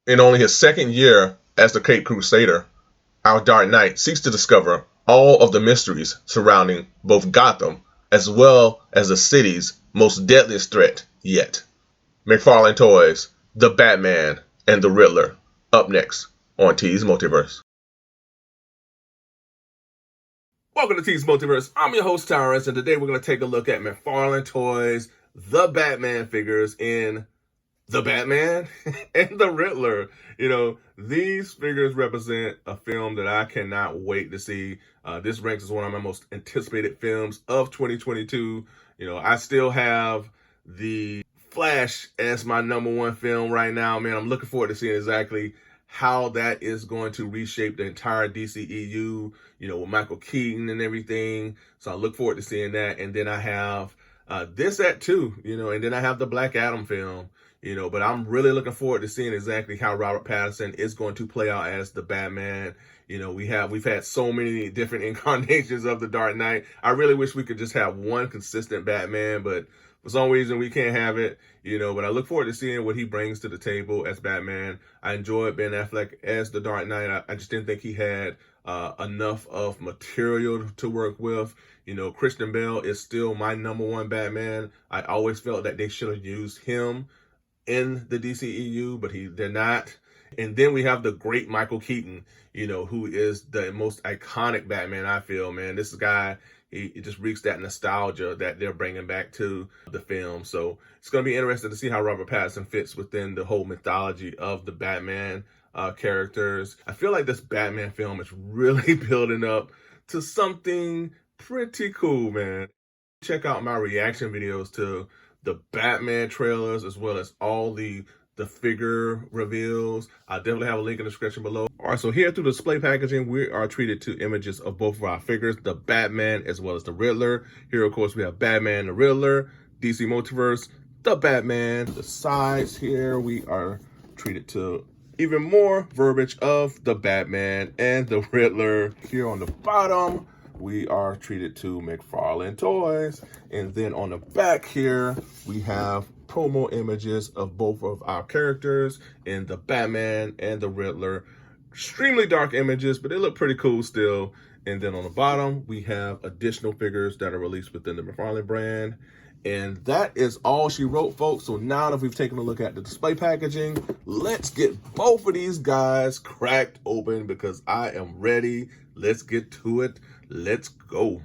In only his second year as the Caped Crusader, our Dark Knight seeks to discover all of the mysteries surrounding both Gotham as well as the city's most deadliest threat yet. McFarlane Toys, The Batman, and the Riddler. Up next on T's Multiverse. Welcome to T's Multiverse. I'm your host, Tyrus, and today we're going to take a look at McFarlane Toys, The Batman figures in The Batman and the Riddler. These figures represent a film that I cannot wait to see. This ranks as one of my most anticipated films of 2022. I still have the Flash as my #1 film right now, man. I'm looking forward to seeing exactly how that is going to reshape the entire DCEU, with Michael Keaton and everything. So I look forward to seeing that. And then I have this at too, and then I have the Black Adam film. But I'm really looking forward to seeing exactly how Robert Pattinson is going to play out as the Batman. We've had so many different incarnations of the Dark Knight. I really wish we could just have one consistent Batman, but for some reason we can't have it. But I look forward to seeing what he brings to the table as Batman. I enjoyed Ben Affleck as the Dark Knight. I just didn't think he had enough of material to work with. Christian Bale is still my #1 Batman. I always felt that they should have used him in the DCEU, but they're not. And then we have the great Michael Keaton, who is the most iconic Batman, I feel, man. This guy, he just reeks that nostalgia that they're bringing back to the film. So it's going to be interesting to see how Robert Pattinson fits within the whole mythology of the Batman characters. I feel like this Batman film is really building up to something pretty cool, man. Check out my reaction videos to the Batman trailers as well as all the figure reveals. I'll definitely have a link in the description below. All right, so here through the display packaging, we are treated to images of both of our figures, the Batman as well as the Riddler. Here, of course, we have Batman, the Riddler, DC Multiverse, the Batman. The sides here, we are treated to even more verbiage of the Batman and the Riddler. Here on the bottom, we are treated to McFarlane Toys. And then on the back here, we have promo images of both of our characters in the Batman and the Riddler. Extremely dark images, but they look pretty cool still. And then on the bottom, we have additional figures that are released within the McFarlane brand. And that is all she wrote, folks. So now that we've taken a look at the display packaging, let's get both of these guys cracked open because I am ready. Let's get to it. Let's go.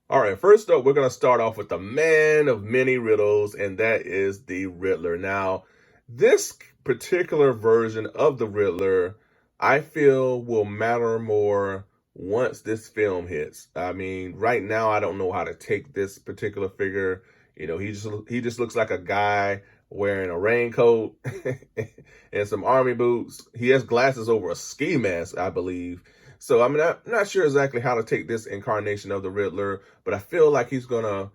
All right, first up, we're going to start off with the man of many riddles, and that is the Riddler. Now, this particular version of the Riddler, I feel will matter more once this film hits. I mean, right now, I don't know how to take this particular figure. He just looks like a guy wearing a raincoat and some army boots. He has glasses over a ski mask, I believe. So I'm not sure exactly how to take this incarnation of the Riddler, but I feel like he's going to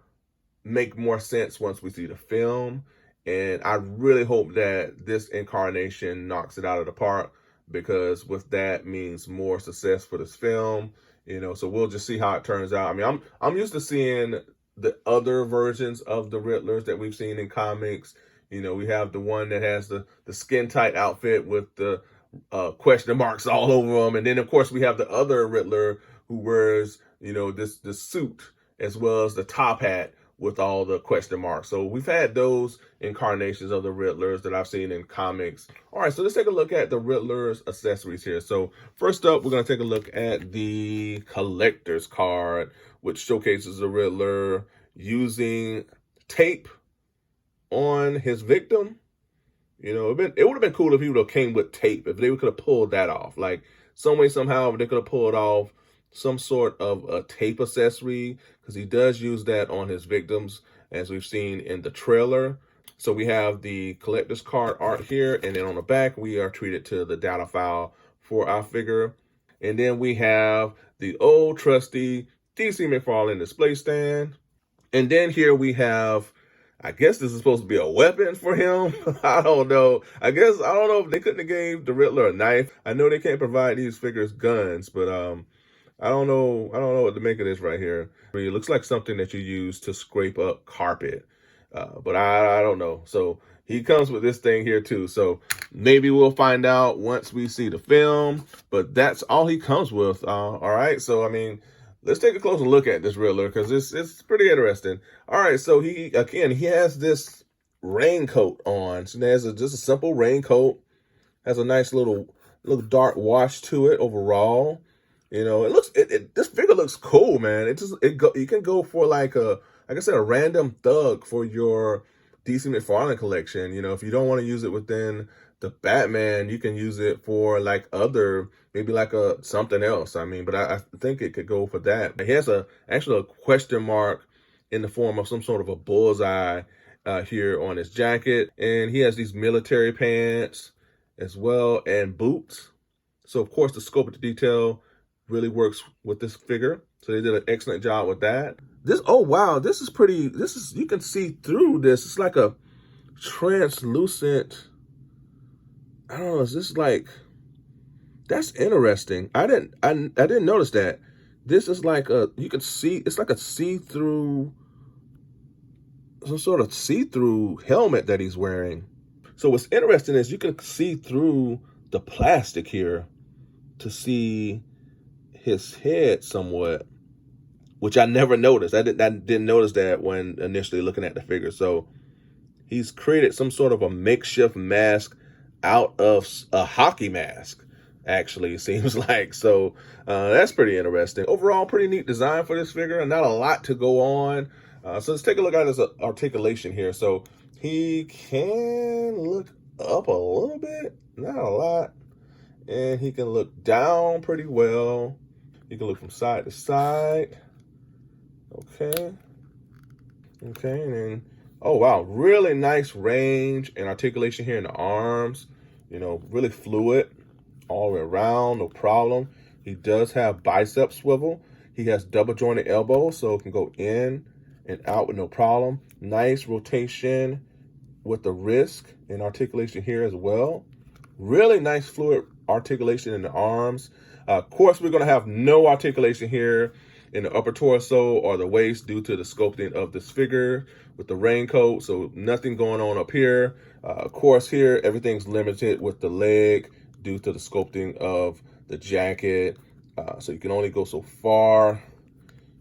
make more sense once we see the film. And I really hope that this incarnation knocks it out of the park, because with that means more success for this film. So we'll just see how it turns out. I mean, I'm used to seeing the other versions of the Riddlers that we've seen in comics. We have the one that has the skin tight outfit with the question marks all over him, and then of course we have the other Riddler who wears this suit as well as the top hat with all the question marks. So we've had those incarnations of the Riddlers that I've seen in comics. All right, so let's take a look at the Riddler's accessories here. So first up, we're going to take a look at the collector's card, which showcases the Riddler using tape on his victim. It would have been cool if he would have came with tape, if they could have pulled that off. Like, some way, somehow, they could have pulled off some sort of a tape accessory, because he does use that on his victims, as we've seen in the trailer. So we have the collector's card art here, and then on the back, we are treated to the data file for our figure. And then we have the old trusty DC McFarlane display stand. And then here we have, I guess this is supposed to be a weapon for him. I don't know. I don't know if they couldn't have gave the Riddler a knife. I know they can't provide these figures guns, but I don't know what to make of this right here. It looks like something that you use to scrape up carpet. But I don't know. So he comes with this thing here too. So maybe we'll find out once we see the film, but that's all he comes with. All right. So, I mean, let's take a closer look at this Riddler because it's pretty interesting. All right. So he has this raincoat on. So there's just a simple raincoat. Has a nice little dark wash to it overall. You know, this figure looks cool, man. You can go for like I said, a random thug for your DC McFarlane collection. You know, if you don't want to use it within the Batman, you can use it for like maybe like something else. I mean, but I think it could go for that. He has actually a question mark in the form of some sort of a bullseye here on his jacket. And he has these military pants as well and boots. So of course the scope of the detail really works with this figure. So they did an excellent job with that. Oh wow, this is pretty, you can see through this. It's like a translucent, I don't know, is this like, that's interesting. I didn't notice that. This is like you can see, it's like a see-through, some sort of see-through helmet that he's wearing. So what's interesting is you can see through the plastic here to see his head somewhat, which I never noticed. I didn't notice that when initially looking at the figure. So he's created some sort of a makeshift mask out of a hockey mask, actually, it seems like. So that's pretty interesting. Overall, pretty neat design for this figure, and not a lot to go on. So let's take a look at his articulation here. So he can look up a little bit, not a lot. And he can look down pretty well. He can look from side to side. Okay. Okay, and then, oh wow, really nice range and articulation here in the arms. You know, really fluid all the way around, no problem. He does have bicep swivel. He has double jointed elbows, so it can go in and out with no problem. Nice rotation with the wrist and articulation here as well. Really nice fluid articulation in the arms. Of course, we're going to have no articulation here in the upper torso or the waist due to the sculpting of this figure with the raincoat. So nothing going on up here. Of course, here everything's limited with the leg due to the sculpting of the jacket. So you can only go so far.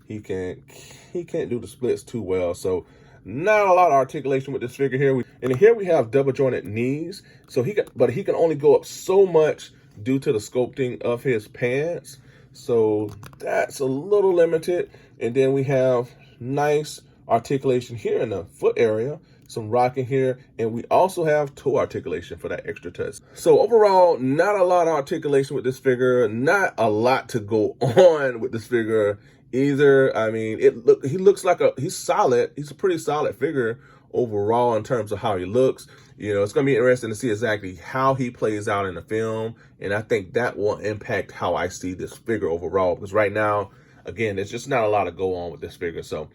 He can't do the splits too well. So not a lot of articulation with this figure here. And here we have double jointed knees. So he can only go up so much due to the sculpting of his pants. So that's a little limited. And then we have nice articulation here in the foot area, some rocking here, and we also have toe articulation for that extra touch. So overall, not a lot of articulation with this figure, not a lot to go on with this figure either. I mean, he looks like he's solid. He's a pretty solid figure overall in terms of how he looks. You know, it's going to be interesting to see exactly how he plays out in the film. And I think that will impact how I see this figure overall. Because right now, again, there's just not a lot to go on with this figure. So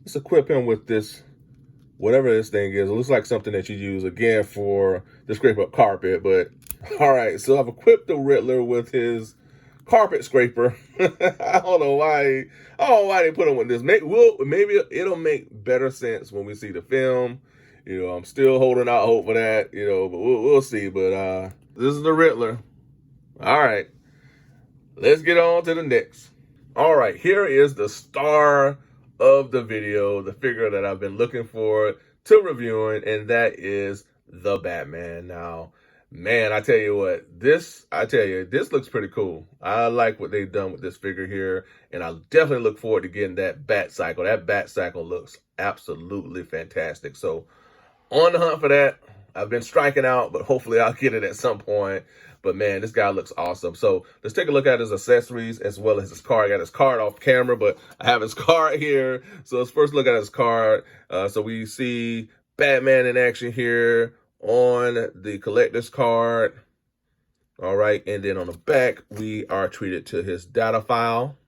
let's equip him with this, whatever this thing is. It looks like something that you use, again, for the scrape up carpet. But, all right, so I've equipped the Riddler with his carpet scraper. I don't know why they put him with this. Maybe it'll make better sense when we see the film. You know, I'm still holding out hope for that, you know, but we'll see. But this is the Riddler. All right, let's get on to the next. All right, here is the star of the video, the figure that I've been looking for to reviewing, and that is the Batman. Now, man, I tell you what, this looks pretty cool. I like what they've done with this figure here, and I definitely look forward to getting that Bat Cycle. That Bat Cycle looks absolutely fantastic. So on the hunt for that. I've been striking out, but hopefully I'll get it at some point. But man, this guy looks awesome. So let's take a look at his accessories as well as his card. I got his card off camera, but I have his card here. So let's first look at his card. So we see Batman in action here on the collector's card. All right, and then on the back, we are treated to his data file.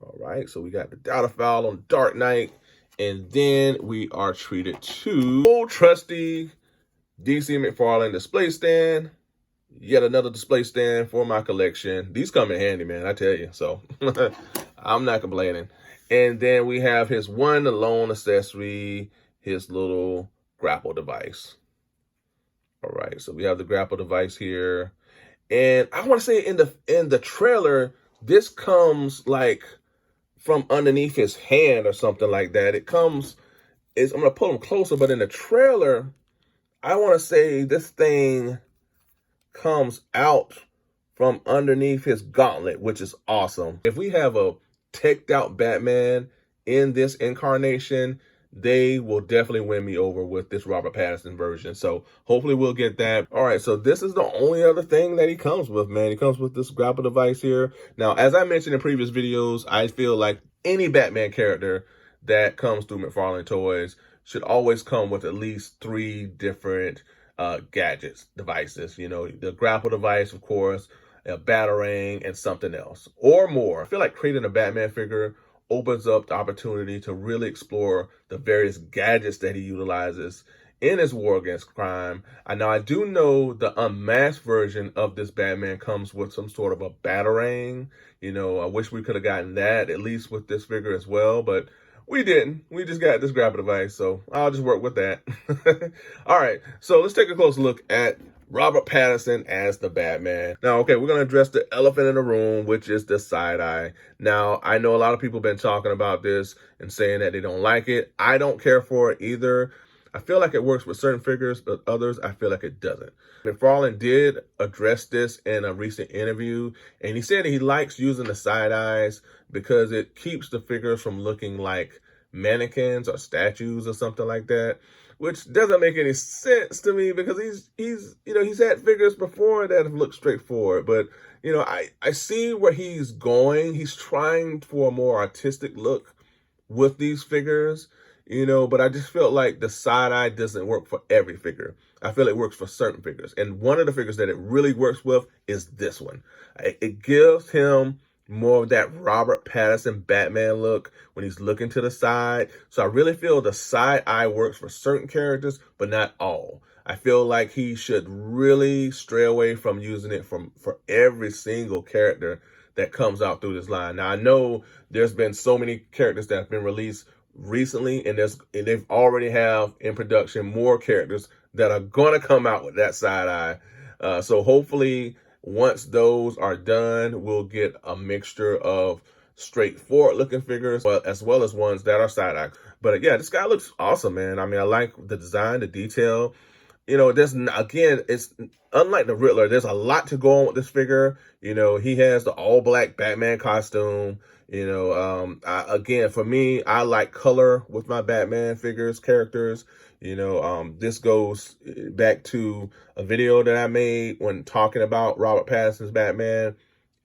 All right, so we got the data file on Dark Knight. And then we are treated to old trusty DC McFarlane display stand. Yet another display stand for my collection. These come in handy, man, I tell you. So I'm not complaining. And then we have his one alone accessory his little grapple device. All right, so we have the grapple device here. And I want to say in the trailer, this comes like from underneath his hand or something like that. It comes, I'm going to pull him closer, but in the trailer, I want to say this thing comes out from underneath his gauntlet, which is awesome. If we have a teched out Batman in this incarnation, they will definitely win me over with this Robert Pattinson version. So hopefully we'll get that. All right, so this is the only other thing that he comes with, man. He comes with this grapple device here. Now, as I mentioned in previous videos, I feel like any Batman character that comes through McFarlane Toys should always come with at least 3 different gadgets, devices. You know, the grapple device, of course, a batarang, and something else or more. I feel like creating a Batman figure opens up the opportunity to really explore the various gadgets that he utilizes in his war against crime. I do know the unmasked version of this Batman comes with some sort of a batarang. You know, I wish we could have gotten that at least with this figure as well, but we didn't. We just got this grapple device, so I'll just work with that. All right, so let's take a closer look at Robert Pattinson as the Batman. Now, okay, we're going to address the elephant in the room, which is the side eye. Now, I know a lot of people have been talking about this and saying that they don't like it. I don't care for it either. I feel like it works with certain figures, but others, I feel like it doesn't. McFarlane did address this in a recent interview, and he said he likes using the side eyes because it keeps the figures from looking like mannequins or statues or something like that, which doesn't make any sense to me because he's had figures before that have looked straightforward. But, you know, I see where he's going. He's trying for a more artistic look with these figures, you know, but I just felt like the side eye doesn't work for every figure. I feel it works for certain figures. And one of the figures that it really works with is this one. It gives him more of that Robert Pattinson Batman look when he's looking to the side. So I really feel the side eye works for certain characters, but not all. I feel like he should really stray away from using it for every single character that comes out through this line. Now, I know there's been so many characters that have been released recently, and they've already have in production more characters that are going to come out with that side eye. So hopefully once those are done, we'll get a mixture of straightforward looking figures, but as well as ones that are side eye. But yeah, this guy looks awesome, man. I mean, I like the design, the detail. You know, it's unlike the Riddler. There's a lot to go on with this figure. You know, he has the all black Batman costume. You know, again, for me, I like color with my Batman figures, characters. You know, this goes back to a video that I made when talking about Robert Pattinson's Batman,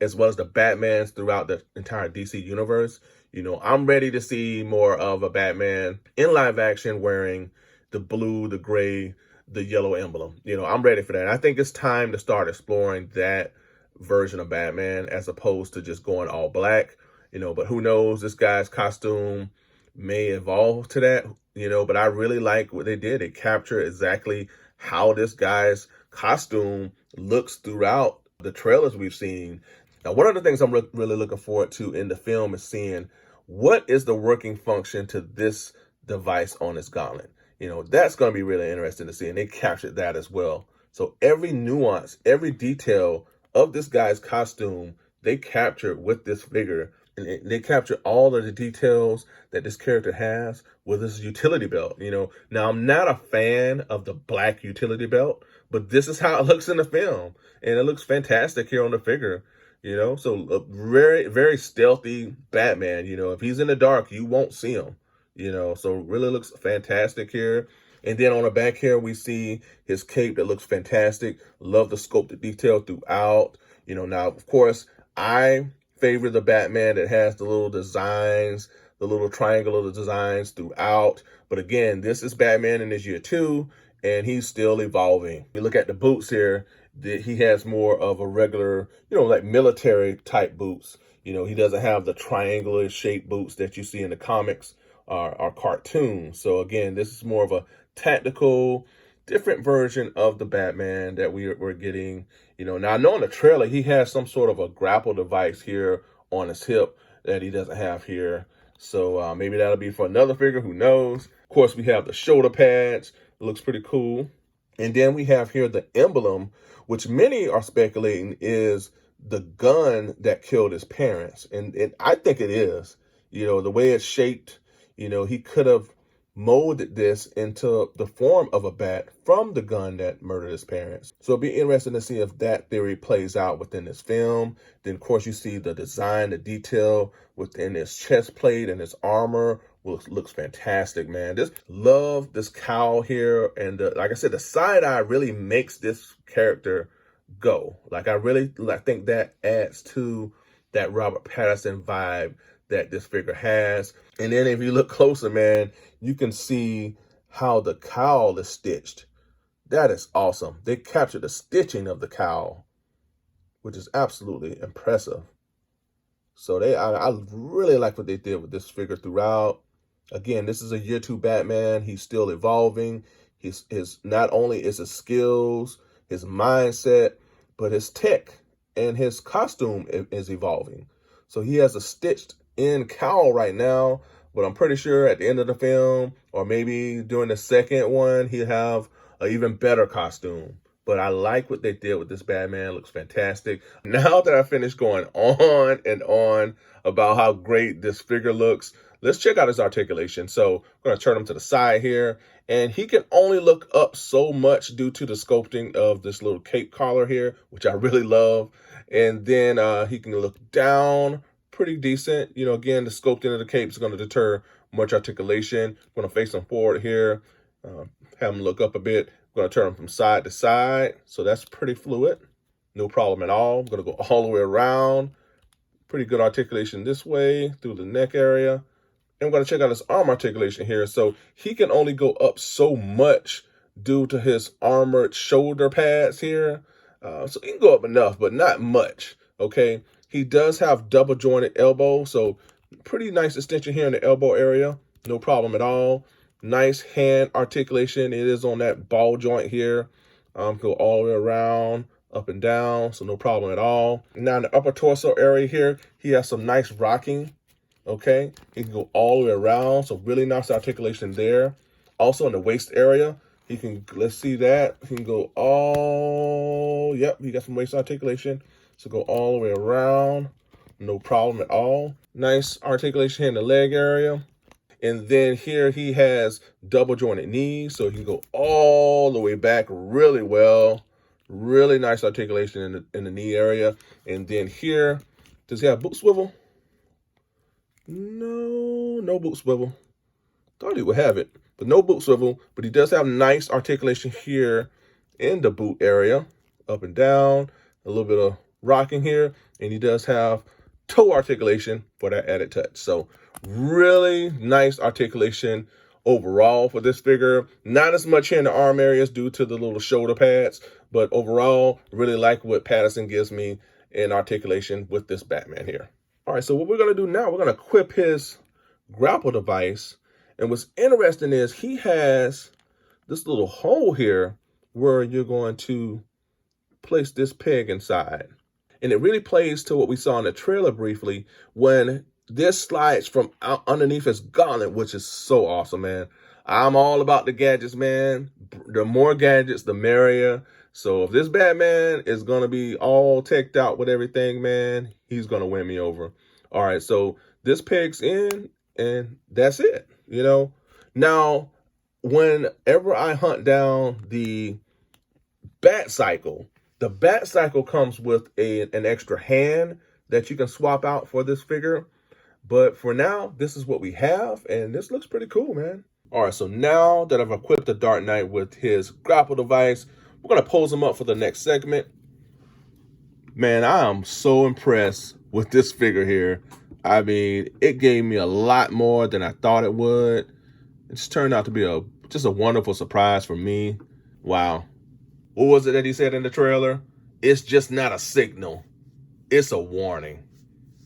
as well as the Batmans throughout the entire DC universe. You know, I'm ready to see more of a Batman in live action wearing the blue, the gray, the yellow emblem. You know, I'm ready for that. I think it's time to start exploring that version of Batman as opposed to just going all black. You know, but who knows, this guy's costume may evolve to that, you know, but I really like what they did. It captured exactly how this guy's costume looks throughout the trailers we've seen. Now, one of the things I'm really looking forward to in the film is seeing what is the working function to this device on his gauntlet. You know, that's going to be really interesting to see, and they captured that as well. So every nuance, every detail of this guy's costume, they captured with this figure. And they capture all of the details that this character has with his utility belt. You know, now I'm not a fan of the black utility belt, but this is how it looks in the film, and it looks fantastic here on the figure. You know, so a very, very stealthy Batman. You know, if he's in the dark, you won't see him. You know, so really looks fantastic here. And then on the back here, we see his cape that looks fantastic. Love the sculpted detail throughout. You know, now of course I favor the Batman that has the little designs, the little triangular designs throughout. But again, this is Batman in his year 2, and he's still evolving. You look at the boots here, he has more of a regular, you know, like military type boots. You know, he doesn't have the triangular shaped boots that you see in the comics or cartoons. So again, this is more of a tactical, different version of the Batman that we're getting. You know, now I know in the trailer he has some sort of a grapple device here on his hip that he doesn't have here So maybe that'll be for another figure, who knows. Of course, we have the shoulder pads. It looks pretty cool. And then we have here the emblem, which many are speculating is the gun that killed his parents. And I think it is. You know, the way it's shaped, you know, he could have molded this into the form of a bat from the gun that murdered his parents. So it'll be interesting to see if that theory plays out within this film. Then, of course, you see the design, the detail within his chest plate and his armor. Looks fantastic, man. Love this cowl here. And like I said, the side eye really makes this character go. Like, I think that adds to that Robert Pattinson vibe that this figure has. And then if you look closer, man, you can see how the cowl is stitched. That is awesome. They captured the stitching of the cowl, which is absolutely impressive. So I really like what they did with this figure throughout. Again, this is a year 2 Batman. He's still evolving. His not only is his skills, his mindset, but his tech and his costume is evolving. So he has a stitched in cowl right now, but I'm pretty sure at the end of the film, or maybe during the second one, he'll have an even better costume. But I like what they did with this Batman. It looks fantastic. Now that I finished going on and on about how great this figure looks, let's check out his articulation. So I'm going to turn him to the side here. And he can only look up so much due to the sculpting of this little cape collar here, which I really love. And then he can look down pretty decent. You know, again, the sculpting of the cape is going to deter much articulation. I'm going to face him forward here, have him look up a bit. I'm going to turn him from side to side. So that's pretty fluid. No problem at all. I'm going to go all the way around. Pretty good articulation this way through the neck area. And I'm going to check out his arm articulation here. So he can only go up so much due to his armored shoulder pads here. So he can go up enough, but not much. Okay. He does have double jointed elbow. So pretty nice extension here in the elbow area. No problem at all. Nice hand articulation. It is on that ball joint here. Go all the way around, up and down. So no problem at all. Now in the upper torso area here, he has some nice rocking. Okay. He can go all the way around. So really nice articulation there. Also in the waist area, he can, let's see that. He can go yep, he got some waist articulation. So go all the way around. No problem at all. Nice articulation here in the leg area. And then here he has double jointed knees, so he can go all the way back really well. Really nice articulation in the knee area. And then here, does he have boot swivel? No boot swivel. Thought he would have it, but no boot swivel. But he does have nice articulation here in the boot area, up and down, a little bit of rocking here. And he does have toe articulation for that added touch. So really nice articulation overall for this figure. Not as much here in the arm areas due to the little shoulder pads, but overall, really like what Pattinson gives me in articulation with this Batman here. All right, so what we're going to do now, we're going to equip his grapple device. And what's interesting is he has this little hole here where you're going to place this peg inside. And it really plays to what we saw in the trailer briefly when this slides from underneath his gauntlet, which is so awesome, man. I'm all about the gadgets, man. The more gadgets, the merrier. So if this Batman is going to be all teched out with everything, man, he's going to win me over. All right, so this peg's in, and that's it, you know. Now, whenever I hunt down the Bat Cycle, the Bat Cycle comes with an extra hand that you can swap out for this figure. But for now, this is what we have, and this looks pretty cool, man. All right, so now that I've equipped the Dark Knight with his grapple device, we're going to pose him up for the next segment. Man, I am so impressed with this figure here. I mean, it gave me a lot more than I thought it would. It just turned out to be just a wonderful surprise for me. Wow. What was it that he said in the trailer? It's just not a signal. It's a warning.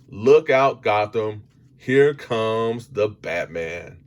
Look out, Gotham. Here comes the Batman.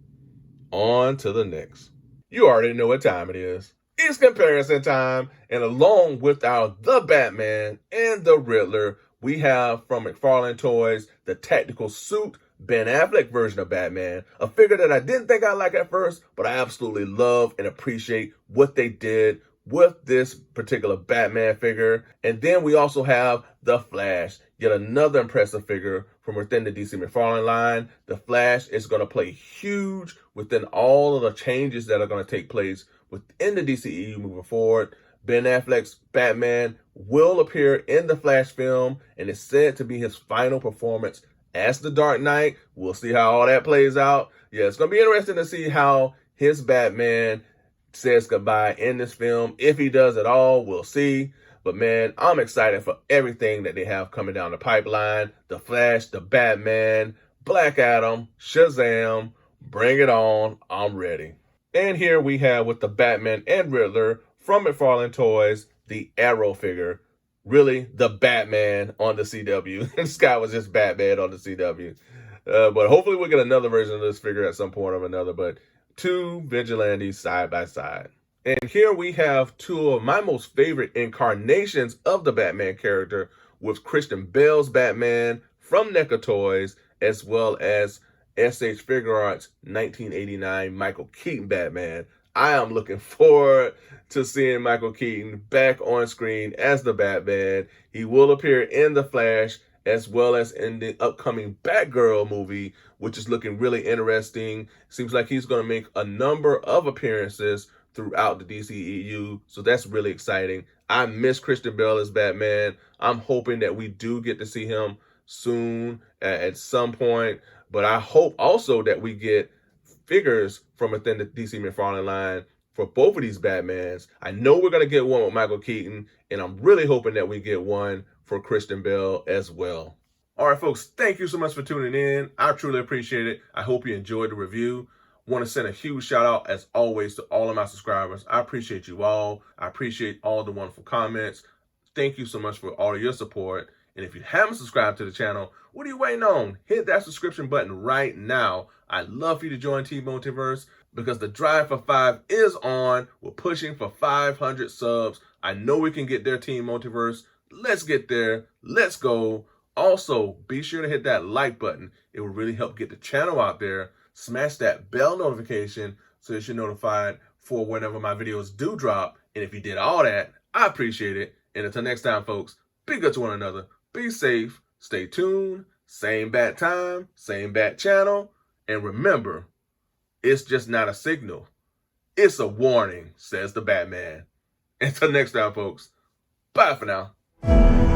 On to the next. You already know what time it is. It's comparison time. And along with our The Batman and the Riddler, we have from McFarlane Toys the tactical suit, Ben Affleck version of Batman, a figure that I didn't think I'd like at first, but I absolutely love and appreciate what they did with this particular Batman figure. And then we also have The Flash, yet another impressive figure from within the DC McFarlane line. The Flash is going to play huge within all of the changes that are going to take place within the DCEU moving forward. Ben Affleck's Batman will appear in the Flash film and is said to be his final performance as the Dark Knight. We'll see how all that plays out. Yeah, it's going to be interesting to see how his Batman says goodbye in this film. If he does at all, we'll see. But man, I'm excited for everything that they have coming down the pipeline. The Flash, the Batman, Black Adam, Shazam, bring it on. I'm ready. And here we have with the Batman and Riddler from McFarlane Toys, the Arrow figure. Really, the Batman on the CW. This guy was just Batman on the CW. But hopefully we'll get another version of this figure at some point or another. But two vigilantes side by side. And here we have two of my most favorite incarnations of the Batman character with Christian Bale's Batman from NECA Toys, as well as SH Figure Arts 1989 Michael Keaton Batman. I am looking forward to seeing Michael Keaton back on screen as the Batman. He will appear in The Flash as well as in the upcoming Batgirl movie, which is looking really interesting. Seems like he's going to make a number of appearances throughout the DCEU, so that's really exciting. I miss Christian Bale as Batman. I'm hoping that we do get to see him soon at some point, but I hope also that we get figures from within the DC McFarlane line for both of these Batmans. I know we're going to get one with Michael Keaton, and I'm really hoping that we get one for Christian Bale as well. All right, folks, thank you so much for tuning in. I truly appreciate it. I hope you enjoyed the review. Want to send a huge shout out, as always, to all of my subscribers. I appreciate you all. I appreciate all the wonderful comments. Thank you so much for all of your support. And if you haven't subscribed to the channel, what are you waiting on? Hit that subscription button right now. I'd love for you to join Team Multiverse because the drive for 5 is on. We're pushing for 500 subs. I know we can get there, Team Multiverse. Let's get there. Let's go. Also, be sure to hit that like button. It will really help get the channel out there. Smash that bell notification so that you're notified for whenever my videos do drop. And if you did all that, I appreciate it. And until next time, folks, be good to one another. Be safe. Stay tuned. Same bat time, same bat channel. And remember, it's just not a signal. It's a warning, says the Batman. Until next time, folks. Bye for now.